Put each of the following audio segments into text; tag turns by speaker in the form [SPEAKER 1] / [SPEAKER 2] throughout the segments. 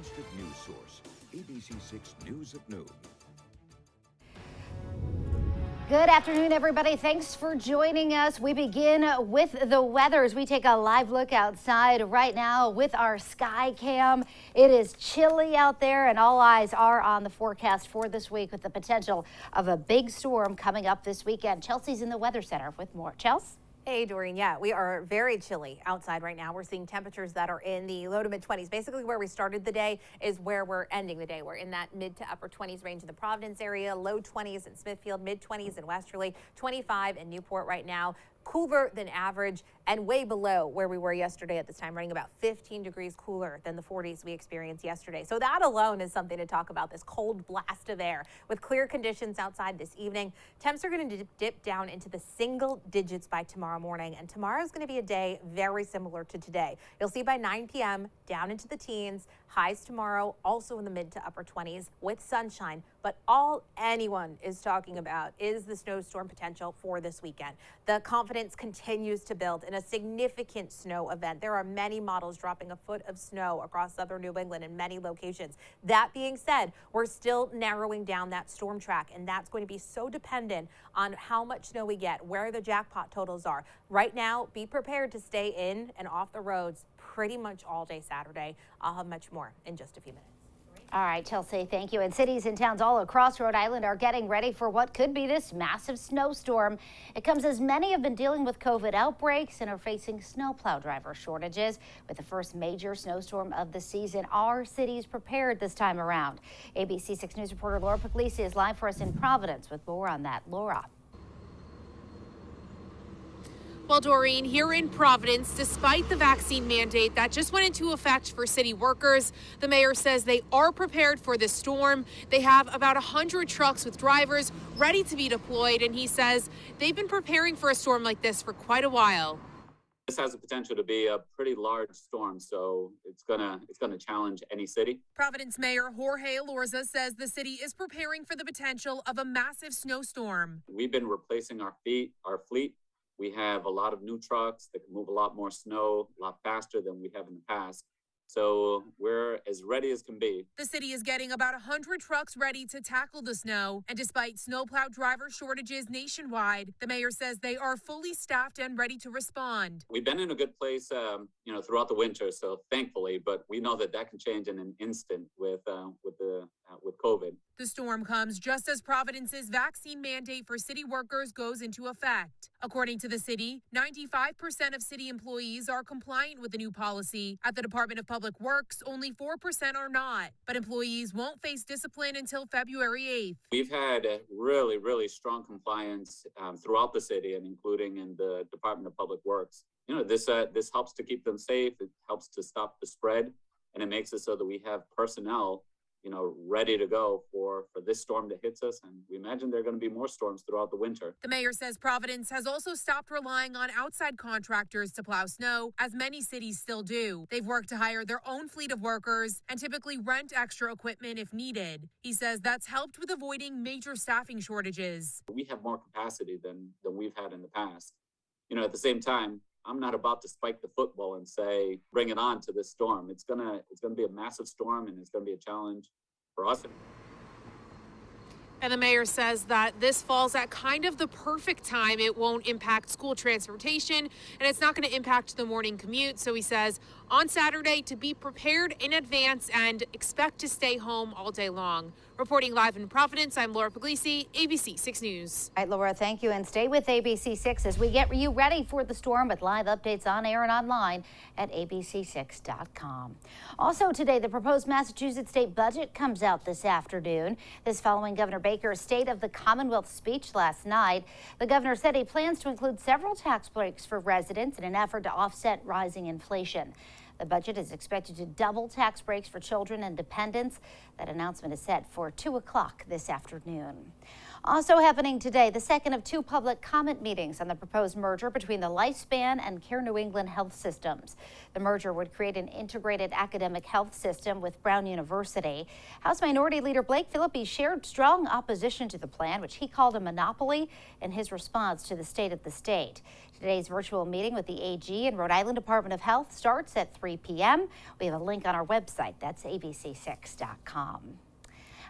[SPEAKER 1] trusted news source, ABC6 News at Noon.
[SPEAKER 2] Good afternoon, everybody. Thanks for joining us. We begin with the weather as we take a live look outside right now with our sky cam. It is chilly out there, and all eyes are on the forecast for this week with the potential of a big storm coming up this weekend. Chelsea's in the Weather Center with more. Chelsea?
[SPEAKER 3] Hey, Doreen. Yeah, we are very chilly outside right now. We're seeing temperatures that are in the low to mid 20s. Basically, where we started the day is where we're ending the day. We're in that mid to upper 20s range in the Providence area, low 20s in Smithfield, mid 20s in Westerly, 25 in Newport right now. Cooler than average and way below where we were yesterday at this time, running about 15 degrees cooler than the 40s we experienced yesterday. So that alone is something to talk about, this cold blast of air with clear conditions outside this evening. Temps are going to dip down into the single digits by tomorrow morning, and tomorrow is going to be a day very similar to today. You'll see by 9 p.m. down into the teens. Highs tomorrow also in the mid to upper 20s with sunshine, but all anyone is talking about is the snowstorm potential for this weekend. The confidence continues to build in a significant snow event. There are many models dropping a foot of snow across southern New England in many locations. That being said, we're still narrowing down that storm track, and that's going to be so dependent on how much snow we get, where the jackpot totals are. Right now, be prepared to stay in and off the roads pretty much all day Saturday. I'll have much more in just a few minutes.
[SPEAKER 2] All right, Chelsea, thank you. And cities and towns all across Rhode Island are getting ready for what could be this massive snowstorm. It comes as many have been dealing with COVID outbreaks and are facing snowplow driver shortages. With the first major snowstorm of the season, are cities prepared this time around? ABC6 News reporter Laura Puglisi is live for us in Providence with more on that. Laura.
[SPEAKER 4] Well, Doreen, here in Providence, despite the vaccine mandate that just went into effect for city workers, the mayor says they are prepared for the storm. They have about 100 trucks with drivers ready to be deployed, and he says they've been preparing for a storm like this for quite a while.
[SPEAKER 5] This has the potential to be a pretty large storm, so it's gonna challenge any city.
[SPEAKER 4] Providence Mayor Jorge Elorza says the city is preparing for the potential of a massive snowstorm.
[SPEAKER 5] We've been replacing our fleet. We have a lot of new trucks that can move a lot more snow, a lot faster than we have in the past. So we're as ready as can be.
[SPEAKER 4] The city is getting about 100 trucks ready to tackle the snow. And despite snowplow driver shortages nationwide, the mayor says they are fully staffed and ready to respond.
[SPEAKER 5] We've been in a good place, throughout the winter. So thankfully, but we know that can change in an instant with COVID.
[SPEAKER 4] The storm comes just as Providence's vaccine mandate for city workers goes into effect. According to the city, 95% of city employees are compliant with the new policy. At the Department of Public Works, only 4% are not. But employees won't face discipline until February 8th.
[SPEAKER 5] We've had a really, really strong compliance throughout the city, and including in the Department of Public Works. This helps to keep them safe. It helps to stop the spread, and it makes it so that we have personnel ready to go for this storm that hits us. And we imagine there are going to be more storms throughout the winter.
[SPEAKER 4] The mayor says Providence has also stopped relying on outside contractors to plow snow, as many cities still do. They've worked to hire their own fleet of workers and typically rent extra equipment if needed. He says that's helped with avoiding major staffing shortages.
[SPEAKER 5] We have more capacity than we've had in the past. At the same time, I'm not about to spike the football and say, bring it on to this storm. It's gonna be a massive storm, and it's gonna be a challenge for us.
[SPEAKER 4] And the mayor says that this falls at kind of the perfect time. It won't impact school transportation, and it's not going to impact the morning commute. So he says on Saturday to be prepared in advance and expect to stay home all day long. Reporting live in Providence, I'm Laura Puglisi, ABC6 News.
[SPEAKER 2] All right, Laura, thank you. And stay with ABC6 as we get you ready for the storm with live updates on air and online at abc6.com. Also today, the proposed Massachusetts state budget comes out this afternoon. This following Governor Baker's State of the Commonwealth speech last night. The governor said he plans to include several tax breaks for residents in an effort to offset rising inflation. The budget is expected to double tax breaks for children and dependents. That announcement is set for 2 o'clock this afternoon. Also happening today, the second of 2 public comment meetings on the proposed merger between the Lifespan and Care New England health systems. The merger would create an integrated academic health system with Brown University. House Minority Leader Blake Phillippe shared strong opposition to the plan, which he called a monopoly, in his response to the state of the state. Today's virtual meeting with the AG and Rhode Island Department of Health starts at 3 p.m. We have a link on our website. That's ABC6.com.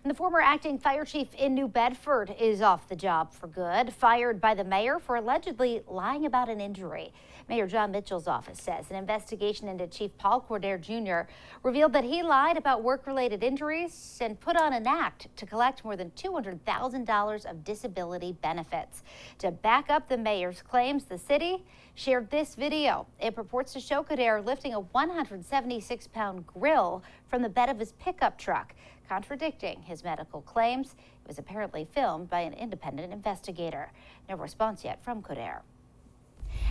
[SPEAKER 2] And the former acting fire chief in New Bedford is off the job for good, fired by the mayor for allegedly lying about an injury. Mayor John Mitchell's office says an investigation into Chief Paul Cordair Jr. revealed that he lied about work-related injuries and put on an act to collect more than $200,000 of disability benefits. To back up the mayor's claims, the city shared this video. It purports to show Cordair lifting a 176-pound grill from the bed of his pickup truck, contradicting his medical claims. It was apparently filmed by an independent investigator. No response yet from Cordair.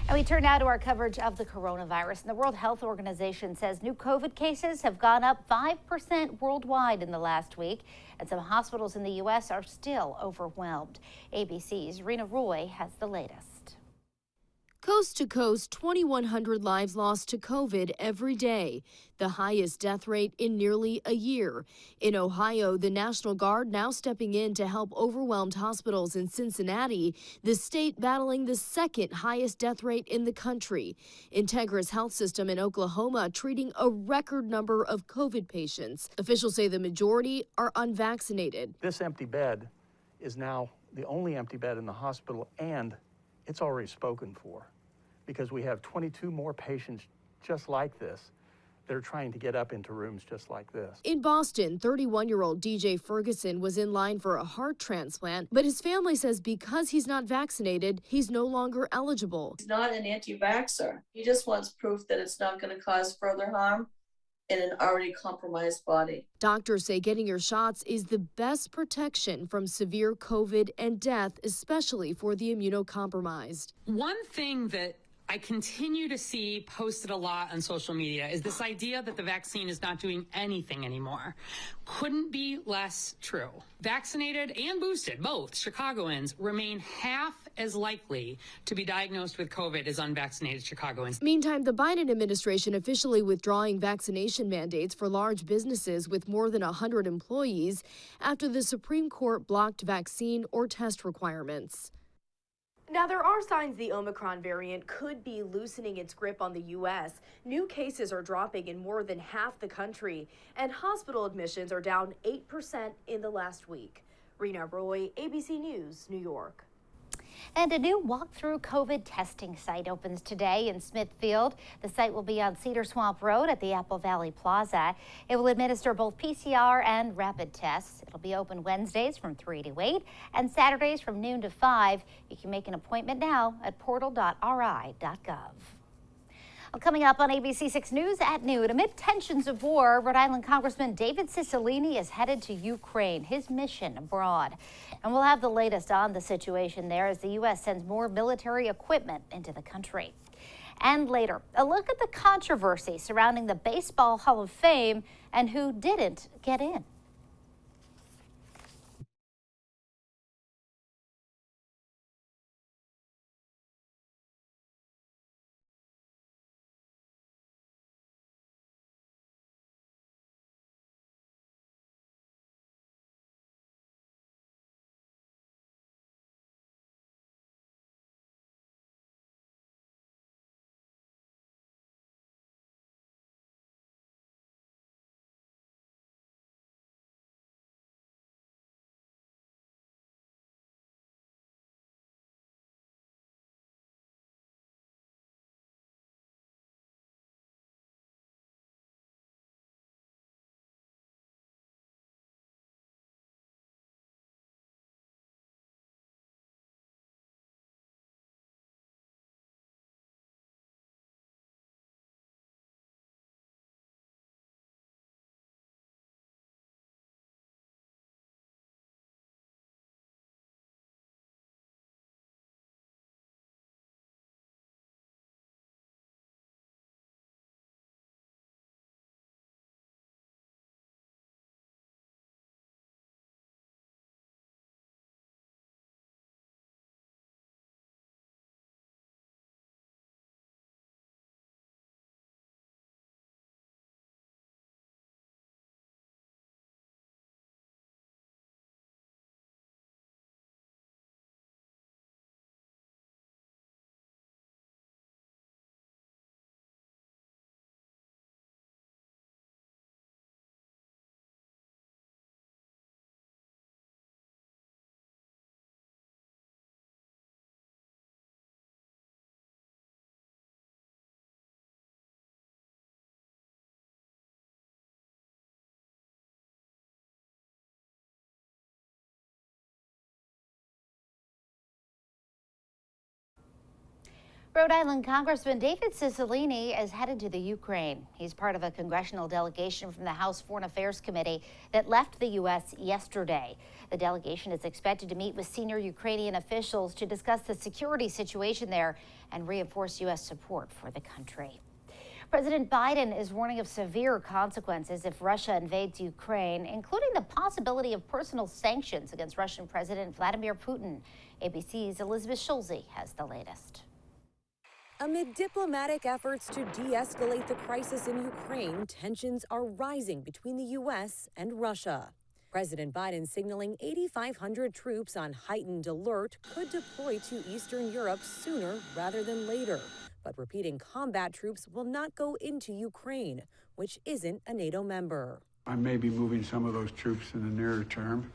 [SPEAKER 2] And we turn now to our coverage of the coronavirus. And the World Health Organization says new COVID cases have gone up 5% worldwide in the last week, and some hospitals in the U.S. are still overwhelmed. ABC's Rena Roy has the latest.
[SPEAKER 6] Coast to coast, 2,100 lives lost to COVID every day, the highest death rate in nearly a year. In Ohio, the National Guard now stepping in to help overwhelmed hospitals in Cincinnati, the state battling the second highest death rate in the country. Integra's health system in Oklahoma treating a record number of COVID patients. Officials say the majority are unvaccinated.
[SPEAKER 7] This empty bed is now the only empty bed in the hospital, and it's already spoken for, because we have 22 more patients just like this that are trying to get up into rooms just like this.
[SPEAKER 6] In Boston, 31-year-old DJ Ferguson was in line for a heart transplant, but his family says because he's not vaccinated, he's no longer eligible.
[SPEAKER 8] He's not an anti-vaxxer. He just wants proof that it's not going to cause further harm in an already compromised body.
[SPEAKER 6] Doctors say getting your shots is the best protection from severe COVID and death, especially for the immunocompromised.
[SPEAKER 9] One thing that I continue to see posted a lot on social media is this idea that the vaccine is not doing anything anymore. Couldn't be less true. Vaccinated and boosted, both Chicagoans, remain half as likely to be diagnosed with COVID as unvaccinated Chicagoans.
[SPEAKER 6] Meantime, the Biden administration officially withdrawing vaccination mandates for large businesses with more than 100 employees after the Supreme Court blocked vaccine or test requirements.
[SPEAKER 10] Now, there are signs the Omicron variant could be loosening its grip on the U.S. New cases are dropping in more than half the country, and hospital admissions are down 8% in the last week. Rena Roy, ABC News, New York.
[SPEAKER 2] And a new walk-through COVID testing site opens today in Smithfield. The site will be on Cedar Swamp Road at the Apple Valley Plaza. It will administer both PCR and rapid tests. It'll be open Wednesdays from 3 to 8 and Saturdays from noon to 5. You can make an appointment now at portal.ri.gov. Coming up on ABC6 News at noon, amid tensions of war, Rhode Island Congressman David Cicilline is headed to Ukraine, his mission abroad. And we'll have the latest on the situation there as the U.S. sends more military equipment into the country. And later, a look at the controversy surrounding the Baseball Hall of Fame and who didn't get in. Rhode Island Congressman David Cicilline is headed to the Ukraine. He's part of a congressional delegation from the House Foreign Affairs Committee that left the U.S. yesterday. The delegation is expected to meet with senior Ukrainian officials to discuss the security situation there and reinforce U.S. support for the country. President Biden is warning of severe consequences if Russia invades Ukraine, including the possibility of personal sanctions against Russian President Vladimir Putin. ABC's Elizabeth Schulze has the latest.
[SPEAKER 11] Amid diplomatic efforts to de-escalate the crisis in Ukraine, tensions are rising between the U.S. and Russia. President Biden signaling 8,500 troops on heightened alert could deploy to Eastern Europe sooner rather than later, but repeating combat troops will not go into Ukraine, which isn't a NATO member.
[SPEAKER 12] I may be moving some of those troops in the nearer term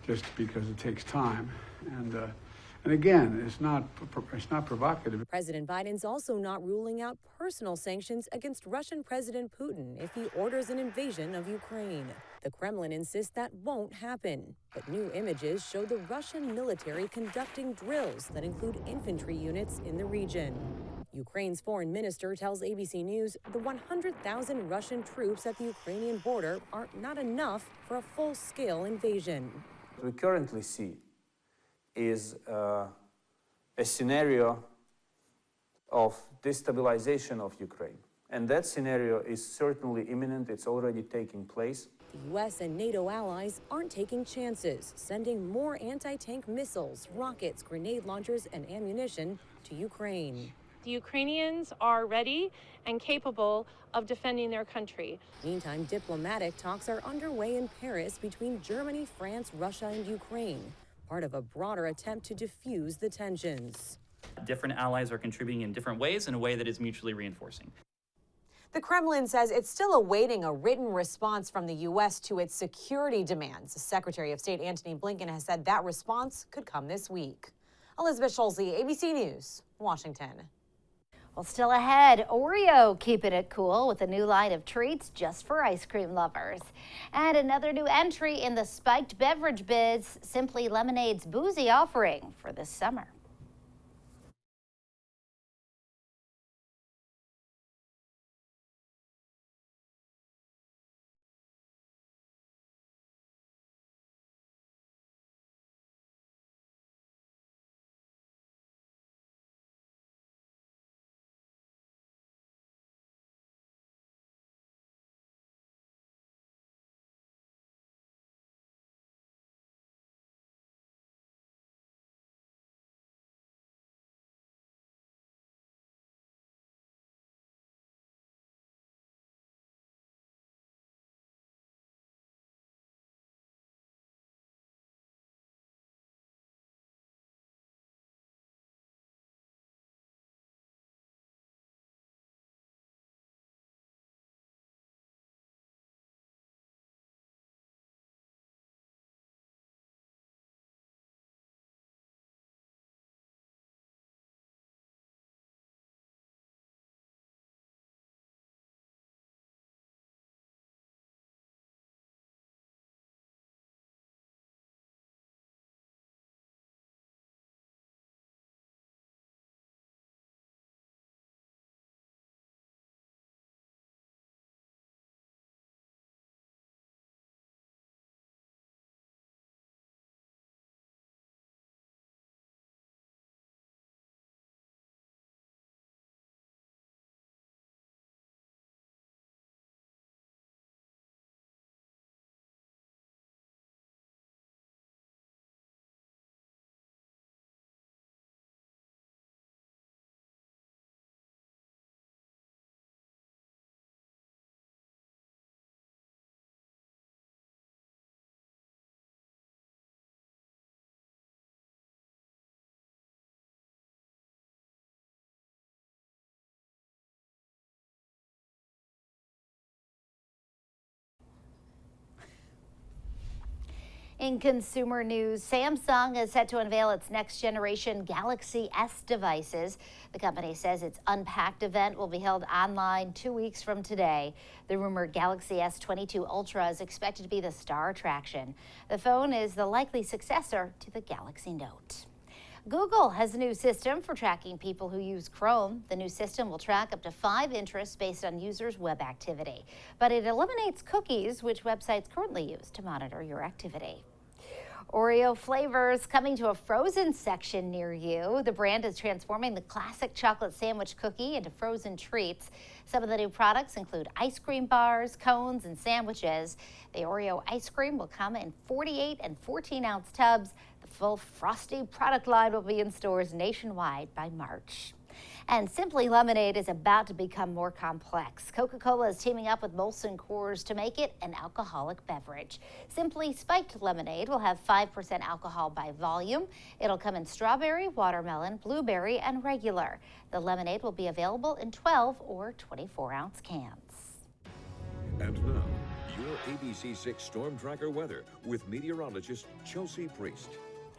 [SPEAKER 12] just because it takes time. And again, it's not provocative.
[SPEAKER 11] President Biden's also not ruling out personal sanctions against Russian President Putin if he orders an invasion of Ukraine. The Kremlin insists that won't happen, but new images show the Russian military conducting drills that include infantry units in the region. Ukraine's foreign minister tells ABC News the 100,000 Russian troops at the Ukrainian border are not enough for a full-scale invasion.
[SPEAKER 13] We currently see is a scenario of destabilization of Ukraine. And that scenario is certainly imminent. It's already taking place.
[SPEAKER 11] The U.S. and NATO allies aren't taking chances, sending more anti-tank missiles, rockets, grenade launchers, and ammunition to Ukraine.
[SPEAKER 14] The Ukrainians are ready and capable of defending their country.
[SPEAKER 11] Meantime, diplomatic talks are underway in Paris between Germany, France, Russia, and Ukraine, part of a broader attempt to diffuse the tensions.
[SPEAKER 15] Different allies are contributing in different ways in a way that is mutually reinforcing.
[SPEAKER 16] The Kremlin says it's still awaiting a written response from the U.S. to its security demands. Secretary of State Antony Blinken has said that response could come this week. Elizabeth Schulze, ABC News, Washington.
[SPEAKER 2] Well, still ahead, Oreo keeping it cool with a new line of treats just for ice cream lovers. And another new entry in the spiked beverage biz, Simply Lemonade's boozy offering for this summer. In consumer news, Samsung is set to unveil its next generation Galaxy S devices. The company says its Unpacked event will be held online 2 weeks from today. The rumored Galaxy S22 Ultra is expected to be the star attraction. The phone is the likely successor to the Galaxy Note. Google has a new system for tracking people who use Chrome. The new system will track up to 5 interests based on users' web activity, but it eliminates cookies, which websites currently use to monitor your activity. Oreo flavors coming to a frozen section near you. The brand is transforming the classic chocolate sandwich cookie into frozen treats. Some of the new products include ice cream bars, cones, and sandwiches. The Oreo ice cream will come in 48 and 14-ounce tubs. The full Frosty product line will be in stores nationwide by March. And Simply Lemonade is about to become more complex. Coca-Cola is teaming up with Molson Coors to make it an alcoholic beverage. Simply Spiked Lemonade will have 5% alcohol by volume. It'll come in strawberry, watermelon, blueberry, and regular. The lemonade will be available in 12 or 24-ounce cans.
[SPEAKER 1] And now, your ABC6 Storm Tracker weather with meteorologist Chelsea Priest.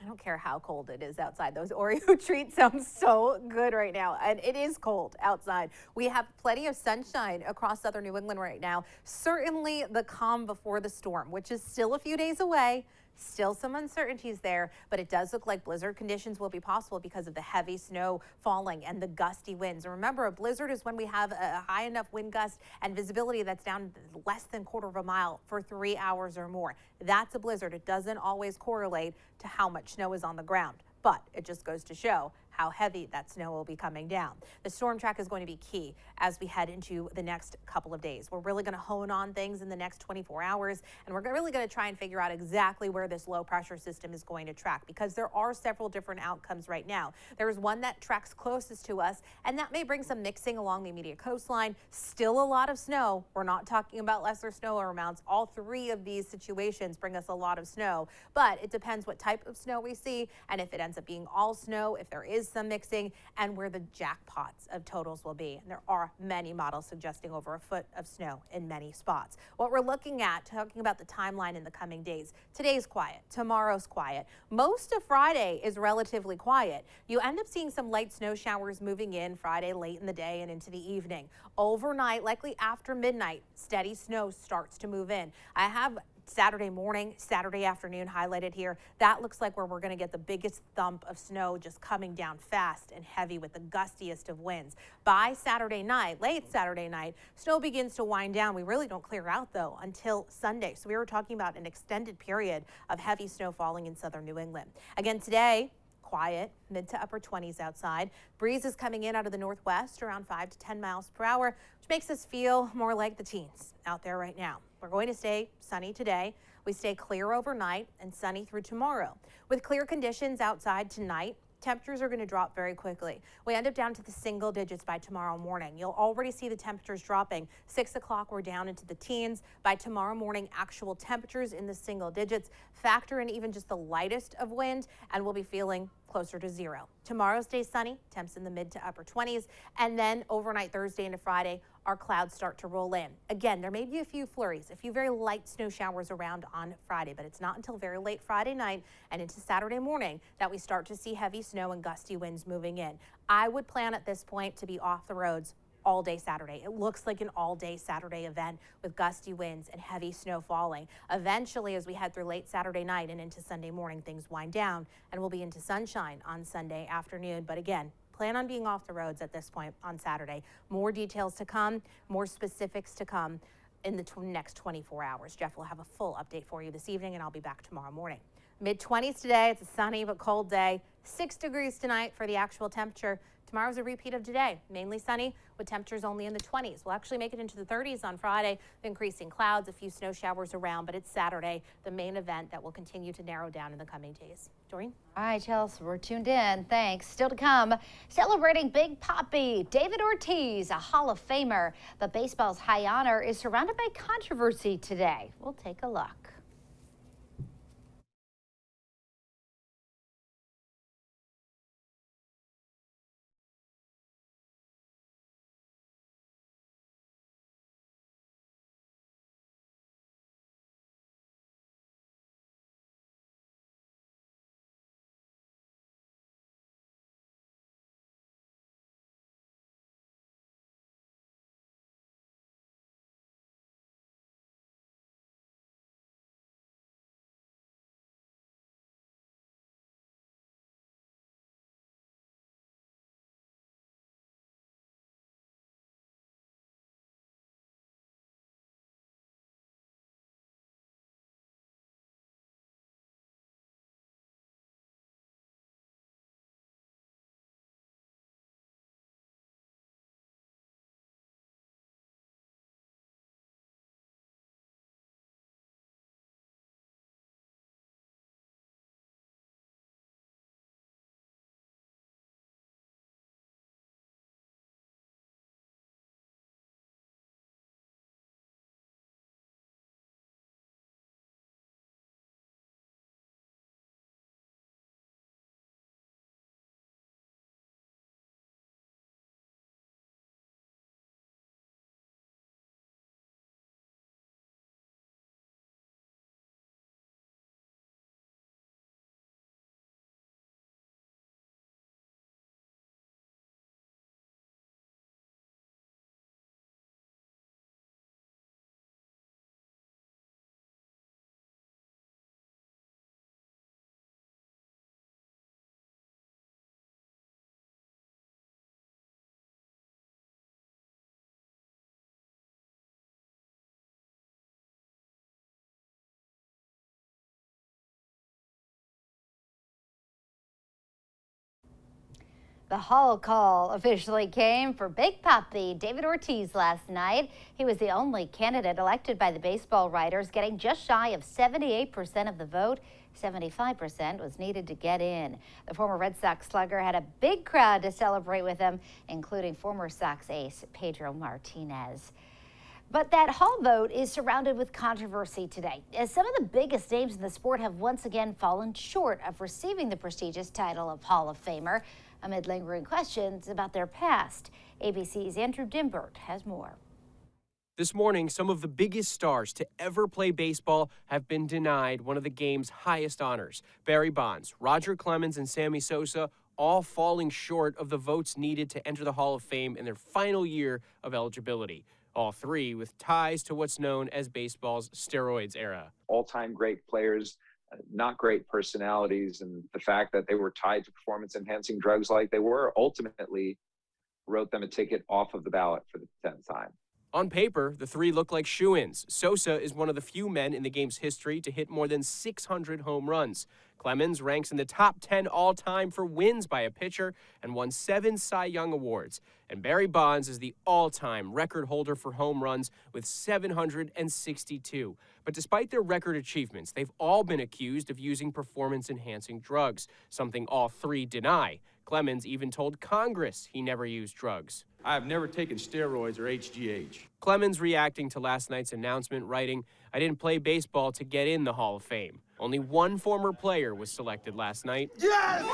[SPEAKER 3] I don't care how cold it is outside. Those Oreo treats sound so good right now. And it is cold outside. We have plenty of sunshine across southern New England right now. Certainly the calm before the storm, which is still a few days away. Still some uncertainties there, but it does look like blizzard conditions will be possible because of the heavy snow falling and the gusty winds. And remember, a blizzard is when we have a high enough wind gust and visibility that's down less than 1/4 of a mile for 3 hours or more. That's a blizzard. It doesn't always correlate to how much snow is on the ground, but it just goes to show how heavy that snow will be coming down. The storm track is going to be key as we head into the next couple of days. We're really going to hone on things in the next 24 hours, and we're really going to try and figure out exactly where this low pressure system is going to track, because there are several different outcomes right now. There's one that tracks closest to us, and that may bring some mixing along the immediate coastline. Still a lot of snow. We're not talking about lesser snow amounts. All 3 of these situations bring us a lot of snow, but it depends what type of snow we see, and if it ends up being all snow, if there is some mixing, and where the jackpots of totals will be. And there are many models suggesting over 1 foot of snow in many spots. What we're looking at, talking about the timeline in the coming days, today's quiet, tomorrow's quiet. Most of Friday is relatively quiet. You end up seeing some light snow showers moving in Friday late in the day and into the evening. Overnight, likely after midnight, steady snow starts to move in. I have Saturday morning, Saturday afternoon highlighted here. That looks like where we're going to get the biggest thump of snow, just coming down fast and heavy with the gustiest of winds. By Saturday night, late Saturday night, snow begins to wind down. We really don't clear out though until Sunday. So we were talking about an extended period of heavy snow falling in southern New England. Again today, quiet, mid to upper 20s outside. Breeze is coming in out of the northwest around 5 to 10 miles per hour, which makes us feel more like the teens out there right now. We're going to stay sunny today. We stay clear overnight and sunny through tomorrow. With clear conditions outside tonight, temperatures are going to drop very quickly. We end up down to the single digits by tomorrow morning. You'll already see the temperatures dropping. 6 o'clock, we're down into the teens. By tomorrow morning, actual temperatures in the single digits. Factor in even just the lightest of wind, and we'll be feeling closer to 0. Tomorrow stays sunny, temps in the mid to upper 20s, and then overnight Thursday into Friday, our clouds start to roll in. Again, there may be a few flurries, a few very light snow showers around on Friday, but it's not until very late Friday night and into Saturday morning that we start to see heavy snow and gusty winds moving in. I would plan at this point to be off the roads all day Saturday. It looks like an all-day Saturday event with gusty winds and heavy snow falling. Eventually, as we head through late Saturday night and into Sunday morning, things wind down and we'll be into sunshine on Sunday afternoon. But again, plan on being off the roads at this point on Saturday. More details to come, more specifics to come in the next 24 hours. Jeff will have a full update for you this evening, and I'll be back tomorrow morning. Mid-20s today. It's a sunny but cold day. 6 degrees tonight for the actual temperature. Tomorrow's a repeat of today. Mainly sunny with temperatures only in the 20s. We'll actually make it into the 30s on Friday. The increasing clouds, a few snow showers around, but it's Saturday, the main event that will continue to narrow down in the coming days. Doreen?
[SPEAKER 2] All right, Chelsea, we're tuned in. Thanks. Still to come, celebrating Big Papi, David Ortiz, a Hall of Famer. But baseball's high honor is surrounded by controversy today. We'll take a look. The Hall call officially came for Big Papi David Ortiz last night. He was the only candidate elected by the baseball writers, getting just shy of 78% of the vote. 75% was needed to get in. The former Red Sox slugger had a big crowd to celebrate with him, including former Sox ace Pedro Martinez. But that Hall vote is surrounded with controversy today, as some of the biggest names in the sport have once again fallen short of receiving the prestigious title of Hall of Famer, amid lingering questions about their past. ABC's Andrew Dimbert has more.
[SPEAKER 17] This morning, some of the biggest stars to ever play baseball have been denied one of the game's highest honors. Barry Bonds, Roger Clemens, and Sammy Sosa all falling short of the votes needed to enter the Hall of Fame in their final year of eligibility. All three with ties to what's known as baseball's steroids era.
[SPEAKER 18] All-time great players, not great personalities, and the fact that they were tied to performance-enhancing drugs like they were ultimately wrote them a ticket off of the ballot for the 10th time.
[SPEAKER 17] On paper, the three look like shoo-ins. Sosa is one of the few men in the game's history to hit more than 600 home runs. Clemens ranks in the top 10 all-time for wins by a pitcher and won 7 Cy Young Awards. And Barry Bonds is the all-time record holder for home runs with 762. But despite their record achievements, they've all been accused of using performance-enhancing drugs, something all three deny. Clemens even told Congress he never used drugs.
[SPEAKER 19] I have never taken steroids or HGH.
[SPEAKER 17] Clemens reacting to last night's announcement, writing, "I didn't play baseball to get in the Hall of Fame. Only one former player was selected last night."
[SPEAKER 19] Yes!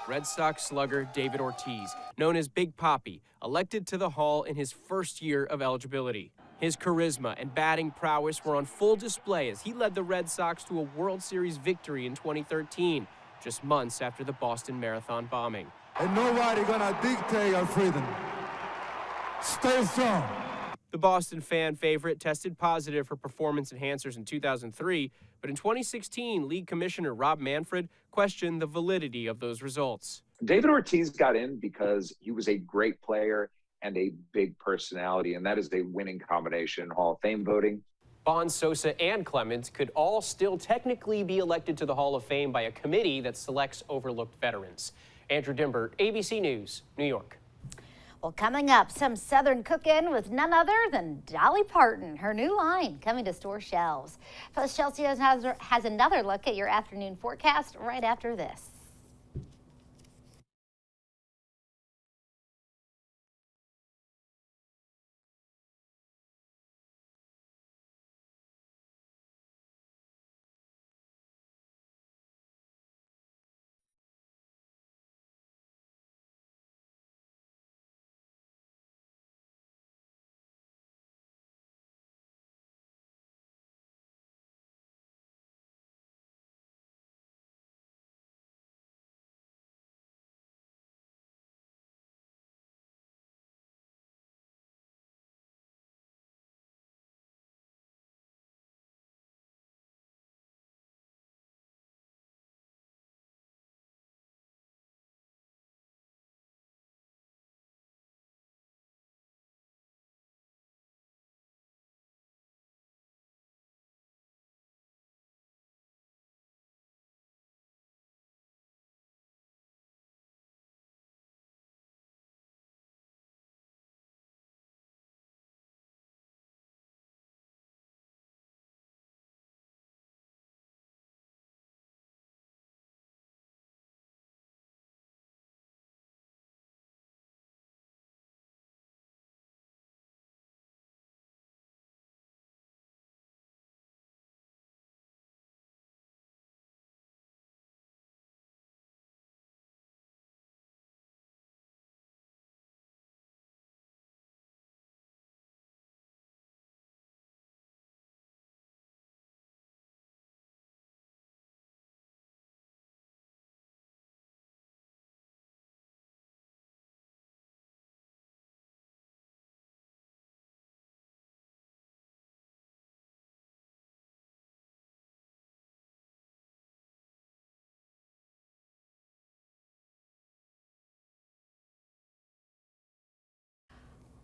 [SPEAKER 17] Red Sox slugger David Ortiz, known as Big Papi, elected to the Hall in his first year of eligibility. His charisma and batting prowess were on full display as he led the Red Sox to a World Series victory in 2013, just months after the Boston Marathon bombing.
[SPEAKER 20] And nobody gonna dictate our freedom. Stay strong.
[SPEAKER 17] The Boston fan favorite tested positive for performance enhancers in 2003, but in 2016, League Commissioner Rob Manfred questioned the validity of those results.
[SPEAKER 18] David Ortiz got in because he was a great player and a big personality, and that is a winning combination in Hall of Fame voting.
[SPEAKER 17] Bonds, Sosa, and Clemens could all still technically be elected to the Hall of Fame by a committee that selects overlooked veterans. Andrew Dimbert, ABC News, New York.
[SPEAKER 2] Well, coming up, some Southern cooking with none other than Dolly Parton. Her new line coming to store shelves. Plus, Chelsea has another look at your afternoon forecast right after this.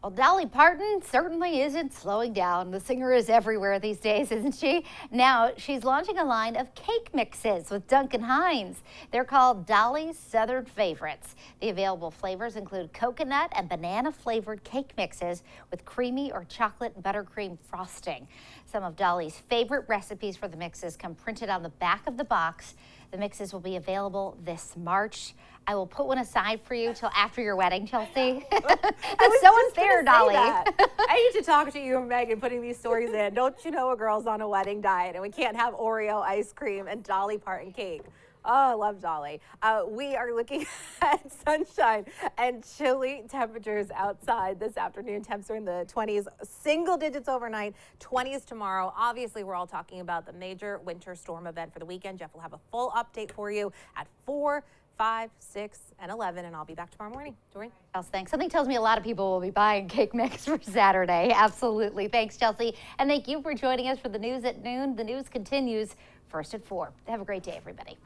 [SPEAKER 2] Well, Dolly Parton certainly isn't slowing down. The singer is everywhere these days, isn't she? Now she's launching a line of cake mixes with Duncan Hines. They're called Dolly's Southern Favorites. The available flavors include coconut and banana flavored cake mixes with creamy or chocolate buttercream frosting. Some of Dolly's favorite recipes for the mixes come printed on the back of the box. The mixes will be available this March. I will put one aside for you till after your wedding, Chelsea. That's so unfair, Dolly.
[SPEAKER 3] I need to talk to you and Megan putting these stories in. Don't you know a girl's on a wedding diet and we can't have Oreo ice cream and Dolly Parton cake? Oh, I love Dolly. We are looking at sunshine and chilly temperatures outside this afternoon. Temps are in the 20s, single digits overnight, 20s tomorrow. Obviously, we're all talking about the major winter storm event for the weekend. Jeff will have a full update for you at 4, 5, 6, and 11, and I'll be back tomorrow morning. Doreen?
[SPEAKER 2] Thanks. Something tells me a lot of people will be buying cake mix for Saturday. Absolutely. Thanks, Chelsea. And thank you for joining us for the news at noon. The news continues first at 4. Have a great day, everybody.